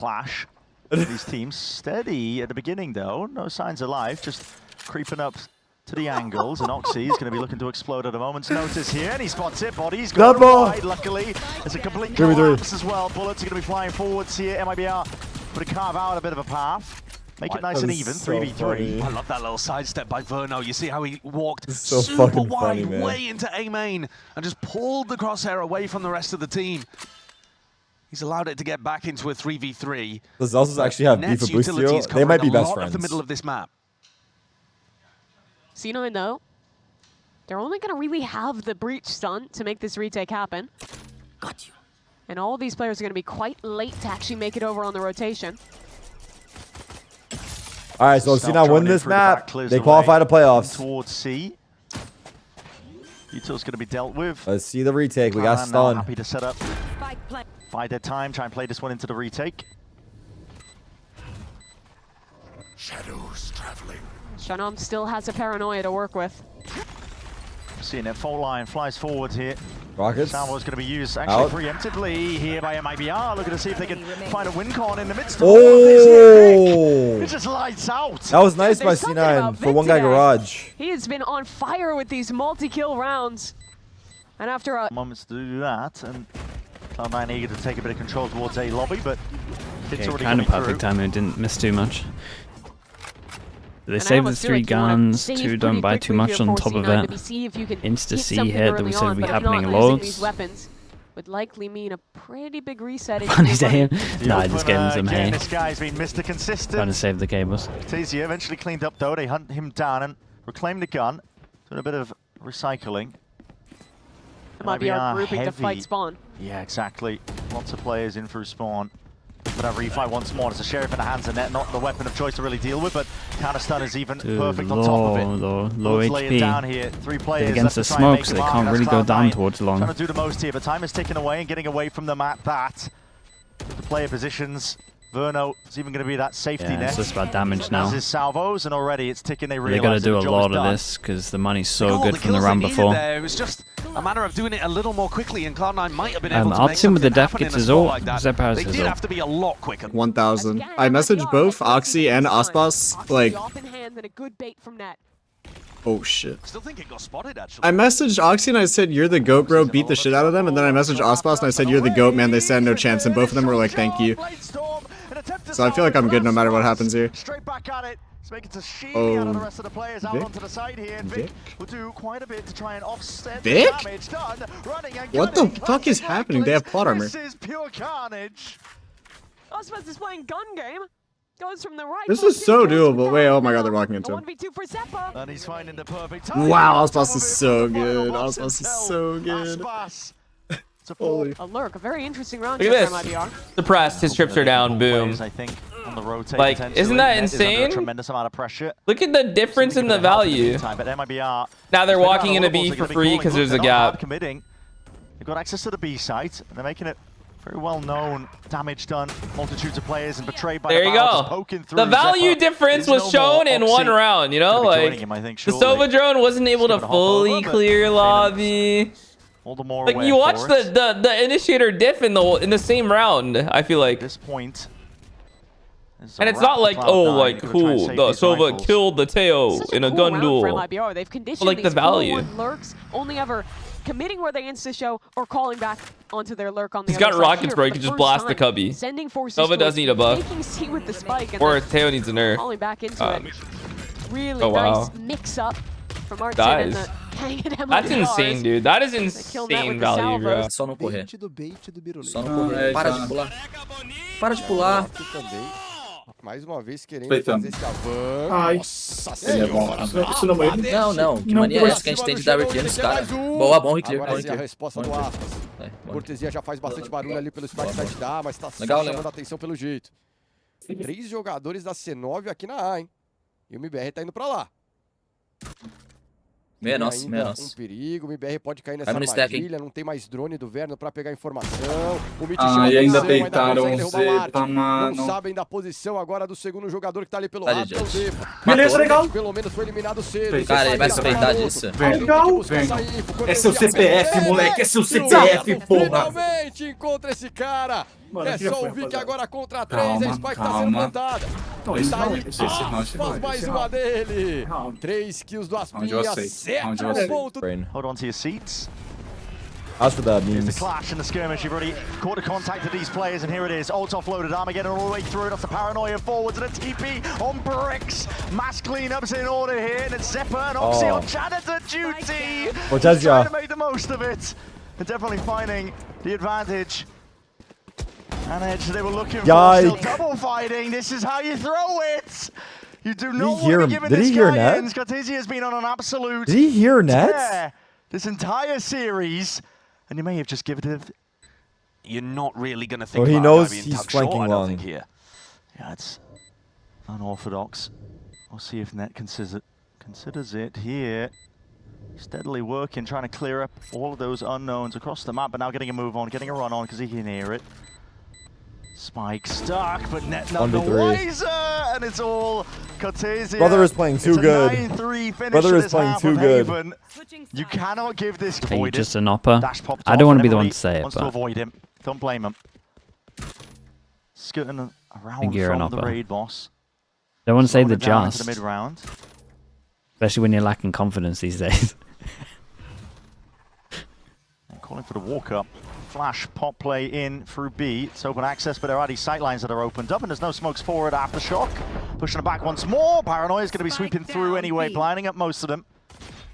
clash. These teams steady at the beginning though, no signs of life, just creeping up to the angles, and Oxy is going to be looking to explode at a moment's notice here, and he spots it, body's going wide, luckily. There's a complete collapse as well, bullets are going to be flying forwards here, MiBR would carve out a bit of a path. Make it nice and even, 3v3. I love that little sidestep by Verno. You see how he walked so super wide, funny, way into A main, and just pulled the crosshair away from the rest of the team. He's allowed it to get back into a 3v3. Does Zelsus actually have beef with Boostio? They might be best friends. The middle of this map. C9 though, they're only going to really have the breach stun to make this retake happen. Got you. And all these players are going to be quite late to actually make it over on the rotation. All right, so C9 win this map. They qualify to playoffs. Towards C. Util's going to be dealt with. Let's see the retake. We got stunned. Happy to set up. Bide their time, try and play this one into the retake. Shadows traveling. Shahzam still has a paranoia to work with. Seeing that fault line flies forward here. Rockets. Salvo's going to be used actually preemptively here by MiBR. Looking to see if they can find a win con in the midst of all of this. It just lights out. That was nice by C9 for one guy garage. He has been on fire with these multi-kill rounds. And after a moments to do that, and Cloud9 eager to take a bit of control towards A lobby, but it's already kind of perfect timing. Didn't miss too much. They saved the 3 guns, 2 don't buy too much on top of it. Insta-C hit that we said would be happening loads. Would likely mean a pretty big reset. Funny day. Nah, just gave him some hay. This guy's been Mr. Consistent. Trying to save the cables. Tazia eventually cleaned up though. They hunt him down and reclaim the gun. Doing a bit of recycling. MiBR grouping to fight spawn. Yeah, exactly. Lots of players in through spawn. But a refi once more. It's a Sheriff in the hands of net, not the weapon of choice to really deal with, but counter stun is even perfect on top of it. Low HP. Down here. 3 players against the smoke, so they can't really go down towards long. Trying to do the most here, but time is ticking away and getting away from them at that. The player positions. Verno is even going to be that safety net. It's just about damage now. This is salvos, and already it's ticking. They got to do a lot of this because the money's so good from the round before. It was just a matter of doing it a little more quickly, and Cloud9 might have been able to make Altim with the def happen gets in a his spot ult. like that. They did have to be a lot quicker. 1,000. I messaged both Oxy and Aspas, like, oh shit. Still think it got spotted, actually. I messaged Oxy and I said, you're the GOAT, bro, beat the shit out of them. And then I messaged Aspas and I said, you're the GOAT, man, they stand no chance. And both of them were like, thank you. So I feel like I'm good no matter what happens here. Straight back at it. It's making to sheet out of the rest of the players out onto the side here. And Vic will do quite a bit to try and offset the damage done. Running and what the fuck is happening? They have plot armor. This is pure carnage. Aspas is playing gun game. Goes from the right. This is so doable. Wait, oh my god, they're walking into him. And he's finding the perfect time. Wow, Aspas is so good. Aspas is so good. Holy. A lurk, a very interesting round. Look at this. Suppressed, his trips are down, boom. I think on the rotate, like, isn't that insane? Tremendous amount of pressure. Look at the difference in the value. Now they're walking into B for free because there's a gap. They've got access to the B site, and they're making it very well known. Damage done, multitudes of players, and betrayed by there you go. The value difference was shown in one round, you know? Like, the Sova drone wasn't able to fully clear lobby. All the more like you watch the initiator diff in the same round. I feel like this point, and it's not like like who the Sova killed the Teo in a gun duel. They've conditioned like the value. Lurks only ever committing where they insta show or calling back onto their lurk on the other side. He's got rockets, bro. He can just blast the cubby. Sending forces. Sova does need a buff. Taking C with the spike, and or Teo needs a nerf. Falling back into it. Really nice mix up from Arts and the. That's insane, dude. That is insane value, bro. Só não correr. Só não correr. Para de pular. Para de pular. Mais uma vez querendo fazer esse avanço. Ai. Nossa senhora. Não, não. Que mania é essa que a gente tem de dar replay nos caras? Boa, bom reclear. Agora a resposta do Aspas. Cortesia já faz bastante barulho ali pelo spike side da, mas tá chamando a atenção pelo jeito. 3 jogadores da C9 aqui na A, hein? E o MiBR tá indo pra lá. Meia nossa, meia nossa. Perigo, o MiBR pode cair nessa armadilha, armadilha, não tem mais drone do Verno pra pegar informação. O Mitch e ainda deitaram o Zeta, mano. Não sabem da posição agora do segundo jogador que tá ali pelo Tá lado. de Judge. Beleza, legal. Pelo menos foi eliminado cedo. Cara, ele vai se peitar disso. Legal, velho. É seu CPF, moleque, é seu CPF, porra. Finalmente encontra esse cara. Mano, É só ouvir que agora contra 3, a Spike tá sendo plantada. Não, esse round faz mais uma dele. 3 kills do Aspinha, 7 pontos. Hold on to your seats. As for the Here's memes. the clash and the skirmish. You've already caught the contact of these players, and here it is. Ult offloaded, Armageddon all the way through. That's the paranoia forwards and a TP on bricks. Mass cleanups in order here, and it's Zeppa and Oxy on janitor duty. Just trying to make the most of it. They're definitely finding the advantage. And Edge, they were looking for still double fighting. This is how you throw it. You do not want to be giving this guy in. Cortese has been on an absolute Did he hear Nets? tear this entire series. And you may have just given it. You're not really going to think he about knows being he's tucked short, flanking I don't long. think, here. Yeah, it's unorthodox. We'll see if Net considers it here. Steadily working, trying to clear up all of those unknowns across the map, but now getting a move on, getting a run on because he can hear it. Spike stuck, but Net none the wiser, and it's all Cortese. Brother is playing too good. 9-3 finish. Brother is playing too good. You cannot give this. Are you Avoid just it. an upper? Dash popped I off don't want to and be the one everybody to say it, wants to but avoid him. Don't blame him. Skirting around think you're an from the upper. raid boss. don't want to say Slowing the it down into just, the mid-round. especially when you're lacking confidence these days. And calling for the walk-up. Flash pop play in through B. It's open access, but there are these sightlines that are opened up, and there's no smokes forward after shock. Pushing it back once more. Paranoia is going to be sweeping through anyway, blinding up most of them.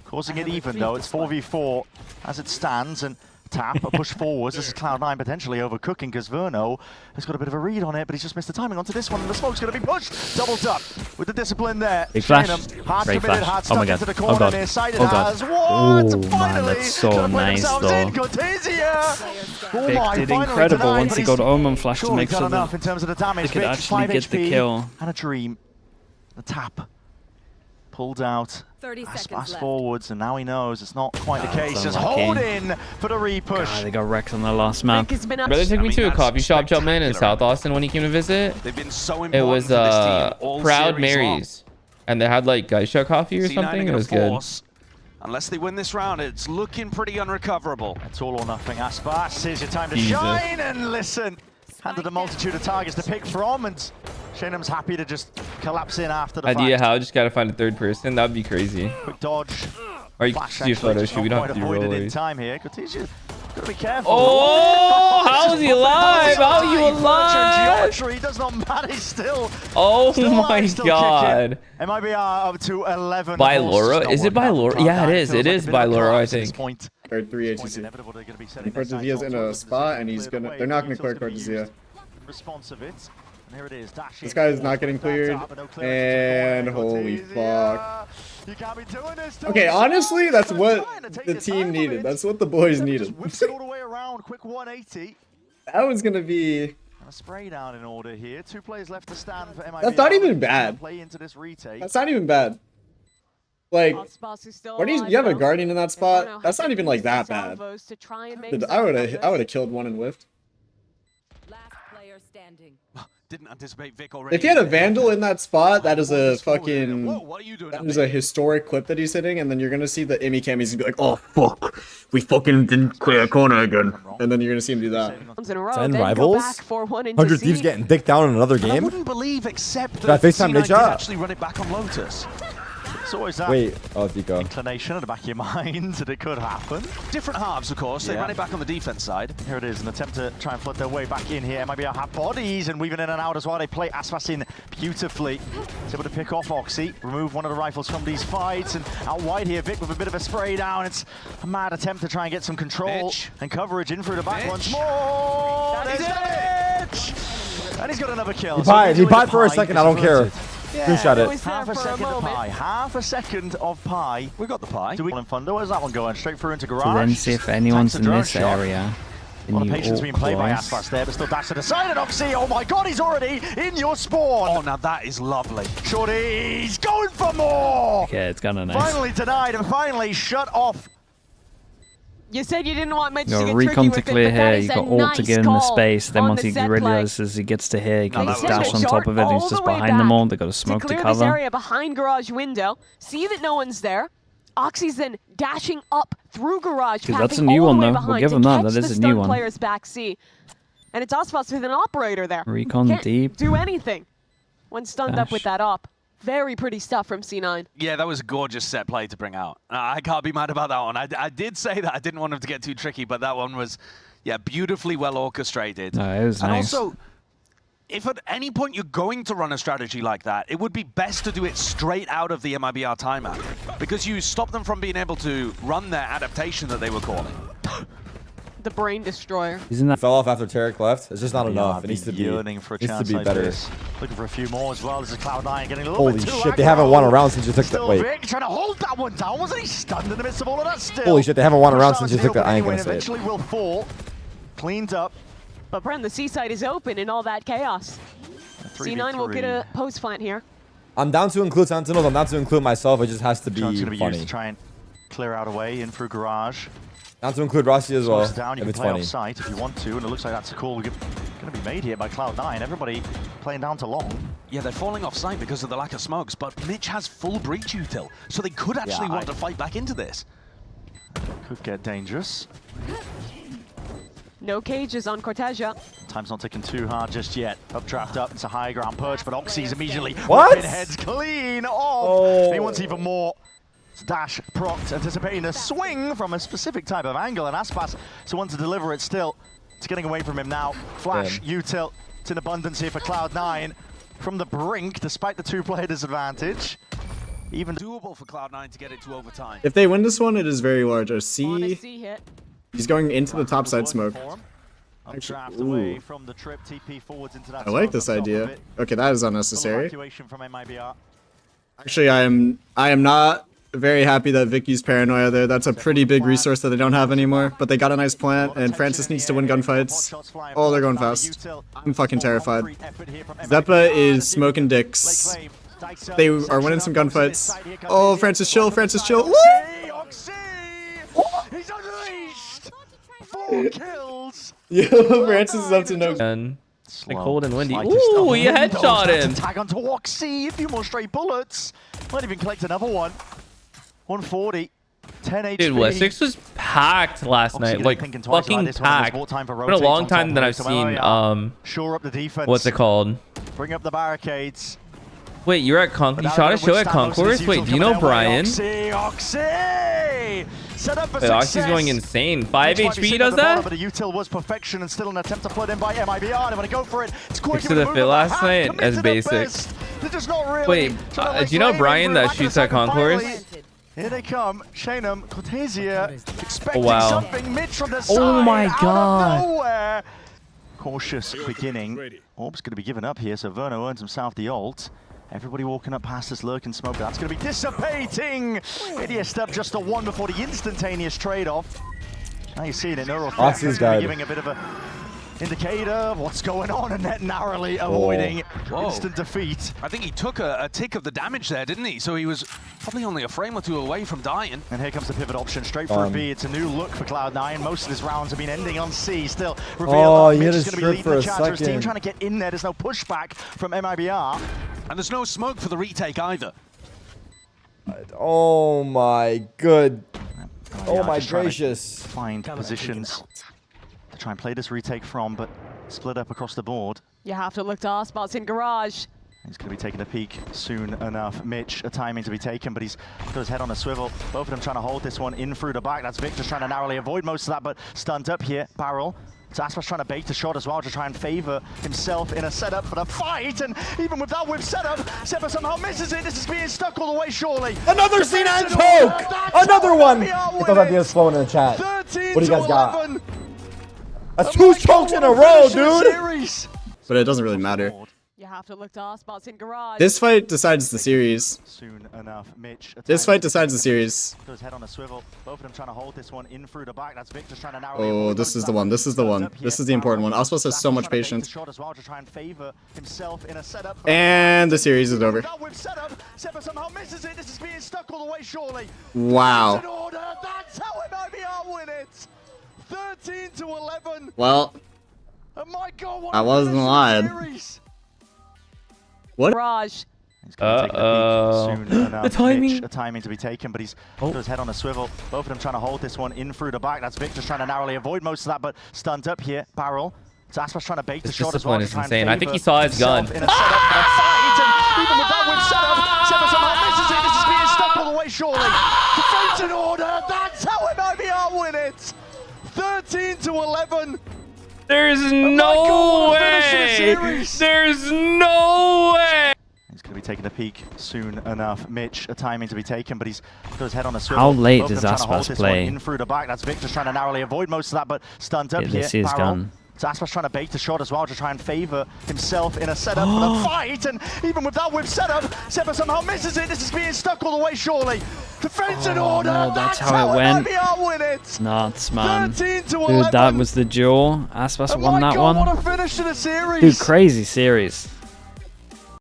Causing it even though. It's 4v4 as it stands, and tap, a push forwards. This is Cloud9 potentially overcooking because Verno has got a bit of a read on it, but he's just missed the timing onto this one, and the smoke's going to be pushed. Doubled up with the discipline there. Big flash. Hard Great committed, flash. hard Oh stuck my god. into the Oh corner god. near sighted Oh god. as what? Oh man, Finally, that's so gonna play nice themselves though. in. Cortesia. Oh Vic my, did finally incredible denied, once but he he's got Omen flash to surely make got sure enough that in terms of the damage. they could Vic, actually 5 get the HP kill. and a dream. The tap pulled out. Fast forwards, and now he knows it's not quite the case. Just hold in for the repush. God, they got wrecked on the last map. Brother took me to a coffee shop, Jumpman, in South Austin when he came to visit. They've been so It was all Proud series long. Mary's, and they had like Geisha coffee or C9 something. are It gonna was good. force. Unless they win this round, it's looking pretty unrecoverable. It's all or nothing. Aspas, here's your time to Jesus. shine and listen. Handed a multitude of targets to pick from, and Shanham's happy to just collapse in after the Idea fact. how? Just gotta find a third person. That'd be crazy. Quick dodge. Or you Flash can do a actually photo just shoot. We not don't have quite to do avoided in rollers. time here. Cortesia, gotta be careful. Oh, how is he alive? How are you alive? Geometry does not matter. He's still. Oh still my alive, still god. kicking. It might be up to 11. By Of course, Laura? it's not Is it by working out Laura? for Cloud9. Yeah, it is. Feels It like is a bit by of a Laura, I collapse at this think. point. Or 3 Point HTC. inevitable, they're gonna be setting And Cortesia's in a spot, and he's gonna. They're not gonna clear Cortesia. Response of it. And here it is. This guy is not getting cleared, and holy fuck. You can't be doing this. Okay, honestly, that's what the team needed. That's what the boys needed. Just whips it all the way around. Quick 180. That was gonna be. And a spray down in order here. 2 players left to stand for MiBR. That's not even bad. Play into this retake. That's not even bad. Like, what do you have a guardian in that spot? That's not even like that bad. I would have killed one and whiffed. Didn't anticipate Vic already. If he had a Vandal in that spot, that is a fucking. Whoa, what are you doing That up is there? a historic clip that he's hitting, and then you're gonna see the Immy camis and be like, oh fuck, we fucking didn't clear a corner again. And then you're gonna see him do that. 10 rivals? 100 Thieves getting dicked down in another And I game? wouldn't believe, except Got that FaceTime C9 Ninja. could actually run it back on Lotus. It's always that Wait, oh, Vico. inclination at the back of your mind that it could happen. Different halves, of course. They Yeah. ran it back on the defense side. Here it is, an attempt to try and flood their way back in here. MiBR have bodies and weaving in and out as well. They play Aspas in beautifully. He's able to pick off Oxy, remove one of the rifles from these fights, and out wide here, Vic with a bit of a spray down. It's a mad attempt to try and get some control and coverage in through the back once more. There's Mitch! And he's got another kill. He pied for a second, I don't care. Screenshot it. Half a second of pie. Half a second of pie. We got the pie. Do we in Thunder? Where's that one going? Straight through into garage. To then see if anyone's in this area. Well, the patience being played by Aspas there, but still dash to the side of Oxy. Oh my god, he's already in your spawn. Oh, now that is lovely. Shorty's going for more. Okay, it's kind of nice. Finally denied and finally shut off. You said you didn't want Mitch You to got get recon tricky to with clear it, but here. that You is got a ult to nice get in the call space. Then on once the he set realizes he gets to here, he can They just sent dash a on top shot of it. He's all just the way behind them all. back They got a smoke to to clear this cover. area behind garage window. See that no one's there. Oxy's then dashing up through garage. Dude, that's a new one though. We'll give him that. That is a new one. Players back C. And it's Aspas with an operator there. Recon Can't deep. do anything when stunned up with that op. Very pretty stuff from C9. Yeah, that was a gorgeous set play to bring out. I can't be mad about that one. I did say that I didn't want him to get too tricky, but that one was, yeah, beautifully well orchestrated. No, it was and nice. Also, if at any point you're going to run a strategy like that, it would be best to do it straight out of the MiBR timeout, because you stop them from being able to run their adaptation that they were calling. The brain destroyer. Isn't that fell off after Tarik left? It's just not enough. It needs to be yearning for a chance like better. This. Looking for a few more as well. There's a Cloud9 getting a little Holy bit too shit, they aggro. haven't won a round since you took that. Still Wait. Vic trying to hold that one down. Wasn't he stunned in the midst of all of that still? Holy shit, they haven't won a round since you took that. I ain't gonna say it. Eventually will fall. Cleaned up. But Bren, the C side is open in all that chaos. C9 will get a post plant here. I'm down to include Sentinels. I'm down to include myself. It just has to be John's gonna be funny. used to try and clear out a way in through garage. Down to include Rossi as well, Down, you if can it's play funny. off site if you want to, and it looks like that's a call going to be made here by Cloud9. Everybody playing down to long. Yeah, they're falling off site because of the lack of smokes, but Mitch has full breach util, so they could actually want to fight back into this. Could get dangerous. No cages on Cortesia. Time's not ticking too hard just yet. Updraft up, it's a high ground perch, but Oxy's immediately what? Heads clean off. He wants even more. Dash procced, anticipating a swing from a specific type of angle, and Aspas to want to deliver it still. It's getting away from him now. Flash, util, it's in abundance here for Cloud9 from the brink, despite the two-player disadvantage. Even doable for Cloud9 to get it to overtime. If they win this one, it is very large. A C. C hit. He's going into the top side smoke. Updraft away from the trip, TP forwards into that. I like this idea. Okay, that is unnecessary. Evacuation from MiBR. Actually, I am not very happy that Vic used Paranoia there. That's a pretty big resource that they don't have anymore, but they got a nice plant, and Francis needs to win gunfights. Oh, they're going fast. I'm fucking terrified. Zeppa is smoking dicks. They are winning some gunfights. Oh, Francis chill, Francis chill. He's unleashed! 4 kills! Yo, Francis is up to no. Like cold and windy. Ooh, he headshot him. Tag onto Oxy, a few more straight bullets. Might even collect another one. 140, 10 HP. Dude, Wessex was packed last night, like fucking packed. It's been a long time that I've seen, shore up the defense. What's it called? Bring up the barricades. Wait, you're at you shot a show at Concourse? Wait, do you know Brian? Oxy! Set up for Wait, Oxy's going insane. 5 HP he does that? But the util was perfection and still an attempt to flood in by MiBR. They're going to go for it. It's quick. Next to the fit last night as basic. Wait, do you know Brian that shoots at Concourse? Here they come. Shanum, Cortesia, expecting something. Mitch from the side. Oh my god. Nowhere. Cautious beginning. Orb's going to be given up here, so Verno earns himself the ult. Everybody walking up past this lurking smoke. That's going to be dissipating. Idiot step just a 1 before the instantaneous trade-off. Now you're seeing it. Neural Oxy's died. giving a bit of a indicator of what's going on, and then narrowly avoiding instant defeat. I think he took a tick of the damage there, didn't he? So he was probably only a frame or two away from dying. And here comes the pivot option straight for a B. It's a new look for Cloud9. Most of his rounds have been ending on C. Still revealed he hit Mitch his is going to be strip leading for the a charge. His team second. trying to get in there. There's no pushback from MiBR. And there's no smoke for the retake either. Oh my good. Oh my just trying to gracious. Find positions to try and play this retake from, but split up across the board. You have to look to our spots in garage. He's going to be taking a peek soon enough. Mitch, a timing to be taken, but he's got his head on a swivel. Both of them trying to hold this one in through the back. That's Vic just trying to narrowly avoid most of that, but stunned up here. Barrel. So Aspas trying to bait the shot as well to try and favor himself in a setup for the fight. And even with that whip setup, Zeppa somehow misses it. This is being stuck all the way, surely. Another C9 choke! Another one! It doesn't have the flowing in the chat. What do you guys got? That's 2 chokes in a row, dude! But it doesn't really matter. have to look to our spots in garage. This fight decides the series. Soon enough, Mitch. This fight decides the series. Goes head on a swivel. Both of them trying to hold this one in through the back. That's Victor's trying to narrow. Oh, this is the one. This is the one. This is the important one. Aspas has so much patience. And the series is over. Wow. That's how MiBR win it. 13 to 11. Well, Oh my God, what I wasn't lying. What? Garage. The timing. The timing to be taken, but he's got his head on a swivel. Both of them trying to hold this one in through the back. That's Victor's trying to narrowly avoid most of that, but stunned up here. Barrel. So Aspas trying to bait the shot as well. This discipline is insane. I think he saw his gun. Even with that, we've set up. Sepa somehow misses it. This is being stuck all the way, surely. Defense in order. That's how MiBR win it. 13 to 11. There's no way! There's no way! He's going to be taking a peek soon enough. Mitch, a timing to be taken, but he's got his head on a swivel. How late does Aspas play? In through the back. That's Victor's trying to narrowly avoid most of that, but stunned up here. This is gone. So Aspas trying to bait the shot as well to try and favor himself in a setup for the fight, and even with that whip setup, Sepa somehow misses it. This is being stuck all the way, surely. Defense in order. No, that's how it went. Win it. Nuts, man. 13 to Dude, 11. that was the jaw. Aspas won that one. What a finish to the series. Dude, crazy series.